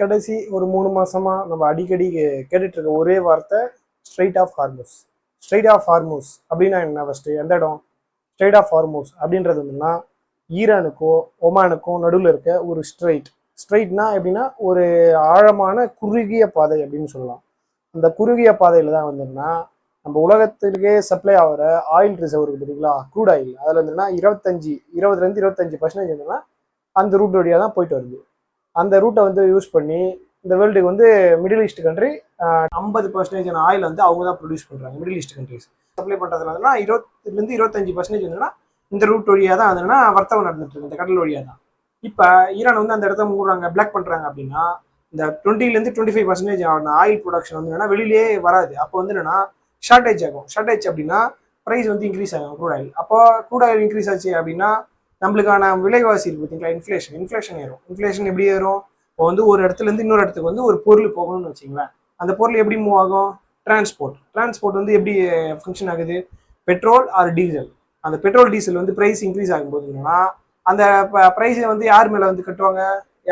கடைசி ஒரு 3 மாசமா நம்ம அடிக்கடி கேட்டுட்டு இருக்க ஒரே வார்த்தை strait of Hormuz. Strait of Hormuz அப்படின்னா என்ன? ஃபர்ஸ்ட் எந்த இடம்? ஸ்ட்ரெயிட் ஆஃப் ஹார்மோஸ் அப்படின்றது என்னன்னா ஈரானுக்கும் ஒமானுக்கும் நடுவில் இருக்க ஒரு ஸ்ட்ரெயிட். ஸ்ட்ரெயிட்னா எப்படின்னா ஒரு ஆழமான குறுகிய பாதை அப்படின்னு சொல்லலாம். அந்த குறுகிய பாதையில தான் வந்துன்னா நம்ம உலகத்திற்கே சப்ளை ஆகிற ஆயில் ரிசர்வ் இருக்கு பார்த்தீங்களா, க்ரூட் ஆயில். அதில் வந்துன்னா 20-25% என்னன்னா அந்த ரூட் வழியாக தான் போயிட்டு வருது. அந்த ரூட்டை வந்து யூஸ் பண்ணி இந்த வேர்ல்டுக்கு வந்து மிடில் ஈஸ்ட் கண்ட்ரி 50% ஆயில் வந்து அவங்க தான் ப்ரொடியூஸ் பண்ணுறாங்க. மிடில் ஈஸ்ட் கண்ட்ரிஸ் சப்ளை பண்ணுறதுல வந்து 20-25% என்னன்னா இந்த ரூட் வழியாக தான் அதுனா வர்த்தகம் நடந்துட்டு இருக்கு, இந்த கடல் வழியாக தான். இப்போ ஈரான் வந்து அந்த இடத்த மூடுறாங்க, பிளாக் பண்ணுறாங்க அப்படின்னா இந்த 20-25% ஆயில் ப்ரொடக்ஷன் வந்து என்னன்னா வெளியிலேயே வராது. அப்போ வந்து என்னன்னா ஷார்டேஜ் ஆகும். ஷார்டேஜ் அப்படின்னா ப்ரைஸ் வந்து இன்க்ரீஸ் ஆகும் க்ரூட் ஆயில். அப்போ க்ரூட் ஆயில் இன்க்ரீஸ் ஆச்சு அப்படின்னா நம்மளுக்கான விலைவாசி இருக்கு பார்த்தீங்களா, இன்ஃப்ளேஷன் ஏறும். இன்ஃப்ளேஷன் எப்படி ஏறும்? இப்போ வந்து ஒரு இடத்துல இருந்து இன்னொரு இடத்துக்கு வந்து ஒரு பொருள் போகணும்னு வச்சுங்களேன், அந்த பொருள் எப்படி மூவ் ஆகும்? டிரான்ஸ்போர்ட் வந்து எப்படி ஃபங்க்ஷன் ஆகுது? Petrol R diesel. அந்த பெட்ரோல் டீசல் வந்து ப்ரைஸ் இன்க்ரீஸ் ஆகும்போது என்னன்னா அந்த ப்ரைஸை வந்து யார் மேலே வந்து கட்டுவாங்க?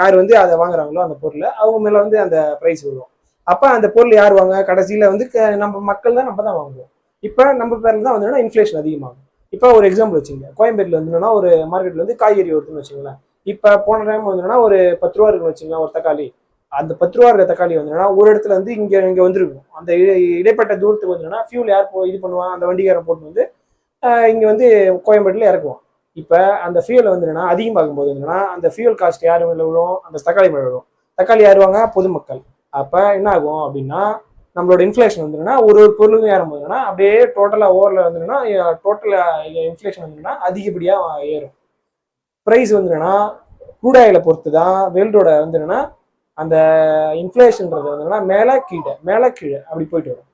யார் வந்து அதை வாங்குறாங்களோ அந்த பொருளை அவங்க மேலே வந்து அந்த ப்ரைஸ் வரும். அப்போ அந்த பொருள் யார் வாங்க? கடைசியில் வந்து நம்ம மக்கள் தான், நம்ம தான் வாங்குவோம். இப்போ நம்ம பேரில் தான் வந்து இன்ஃப்ளேஷன் அதிகமாகும். இப்போ ஒரு எக்ஸாம்பிள் வச்சுங்க, கோயம்பேட்டில் வந்து ஒரு மார்க்கெட்டில் வந்து காய்கறி வருதுன்னு வச்சுங்களேன். இப்போ போன டைம் வந்து ஒரு 10 ரூபா இருக்குன்னு வச்சுங்களேன் ஒரு தக்காளி. அந்த 10 ரூபா இருக்கிற தக்காளி வந்து ஒரு இடத்துல வந்து இங்கே வந்துருக்கும். அந்த இடைப்பட்ட தூரத்துக்கு வந்து ஃபியூல் யார் இது பண்ணுவான்? அந்த வண்டிக்காரன் போட்டு வந்து இங்கே வந்து கோயம்பேட்டில் இறக்குவோம். இப்போ அந்த ஃபியூல் வந்து அதிகமாகும் போது அந்த ஃபியூல் காஸ்ட் யார் மேலே விழும்? அந்த தக்காளி மேலே விழும். தக்காளி யாருவாங்க? பொதுமக்கள். அப்போ என்ன ஆகும் அப்படின்னா நம்மளோட இன்ஃப்ளேஷன் வந்துன்னா ஒரு பொருளுக்கும் ஏறும் போதுன்னா அப்படியே டோட்டலாக ஓவரில் வந்துன்னா டோட்டல் இன்ஃப்ளேஷன் வந்துன்னா அதிகப்படியாக ஏறும். ப்ரைஸ் வந்துன்னா க்ரூட் ஆயிலை பொறுத்து தான் வேர்ல்டோட வந்துன்னா அந்த இன்ஃப்ளேஷன்ன்றது வந்துன்னா மேலே கீழே அப்படி போயிட்டு வரும்.